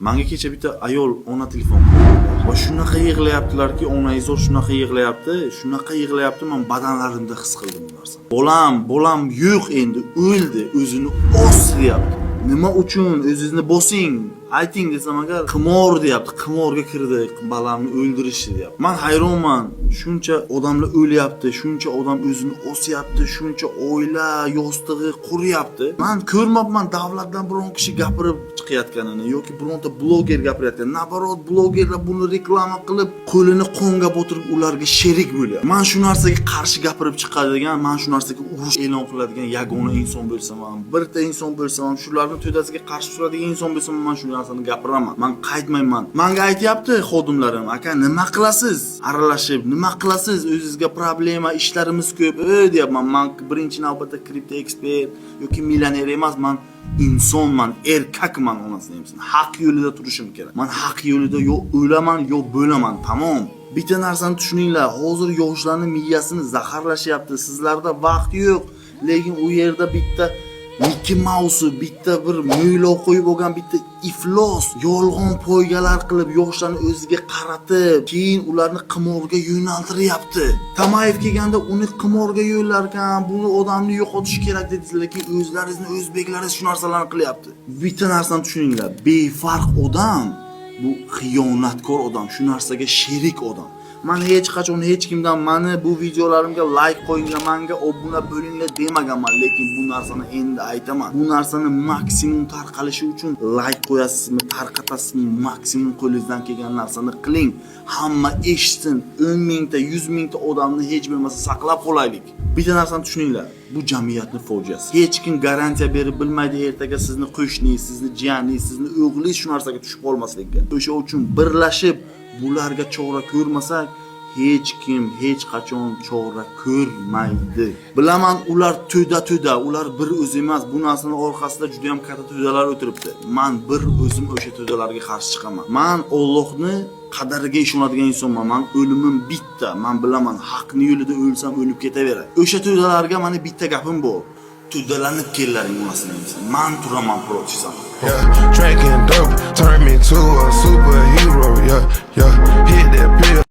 Menga kecha bitta ayol ona telefon qildi. Va shunaqa yig'layaptilarki, onangizor shunaqa yig'layapti, men badanlarimda his qildim bu narsani. Bolam yo'q endi, o'ldi, o'zini oslayapti. Nima uchun o'zingizni bosing? Ayting desam agar qimor deyapti, qimorga kirdi, balamni o'ldirishdi deyapti. Men hayronman. Shuncha odamlar o'lyapti, shuncha odam o'zini osyapti, shuncha oila yostig'i quryapti. Men ko'rmabman davlatdan biron kishi gapirib chiqayotganini yoki bironta bloger gapirayotganini. Nabarot blogerlar buni reklama qilib, qo'lini qonga botirib ularga sherik bo'lyapti. Men shu narsaga qarshi gapirib chiqadigan, men shu narsaga urush e'lon qiladigan yagona inson bo'lsam ham, birta inson bo'lsam ham, shularning to'dasiga qarshi turadigan inson bo'lsam ham, men shu narsani gapiraman. Men qaytmayman. Menga aytayapti xodimlarim, aka nima qilasiz? Aralashib, nima qilasiz? O'zingizga problema, ishlarimiz ko'p, deyapman. Men birinchi navbatda kripto ekspert yoki millioner emas, men insonman, erkakman onasini hamsin. Haq yo'lida turishim kerak. Men haq yo'lida yo o'laman, yo bo'laman, tamom. Bitta narsani tushuninglar, hozir yoshlarning miyasini zaharlashyapti. Sizlarda vaqt yo'q, lekin u yerda bitta Mickey Mouse, bitta bir mo'ylov qo'yib olgan bitta iflos, yolg'on poygalar qilib yoshlarni o'ziga qaratib, keyin ularni qimorga yo'naltiryapti. Tamayev kelganda uni qimorga yo'llarkan, buni odamni yo'qotish kerak dedi, lekin o'zlaringizni o'zbeklaringiz shu narsalarni qilyapti. Bitta narsani tushuninglar, befarq odam bu xiyonatkor odam, shu narsaga sherik odam. Men hech qachon hech kimdan meni bu videolarimga like qo'yinglar, menga obuna bo'linglar demaganman, lekin bu narsani endi aytaman. Bu narsani maksimum tarqalishi uchun like qo'yasizmi, tarqatasizmi, maksimum qo'lingizdan kelgan narsani qiling. Hamma eshitsin, 10 mingta, 100 mingta odamni hech bo'lmasa saqlab qolaylik. Bitta narsani tushuninglar, bu jamiyatning fojiasi. Hech kim garantiya berib bilmaydi ertaga sizni qo'shningiz, sizni jiyaningiz, sizni o'g'lingiz shu narsaga tushib qolmasligiga. O'sha uchun birlashib bularga chora ko'rmasak, hech kim hech qachon chora ko'rmaydi. Bilaman, ular to'da, ular bir o'zi emas, bu narsaning orqasida juda ham katta to'dalar o'tiribdi. Men bir o'zim o'sha to'dalarga qarshi chiqaman. Men Allohni qadariga ishonadigan insonman. Men o'limim bitta. Men bilaman, haqning yo'lida o'lsam o'lib ketaveray. O'sha to'dalarga meni bitta gapim bor. To'dalanib kellaring onasini hamsin. Men turaman protisam. Drinking dope turned me to a superhero. Hit that pill.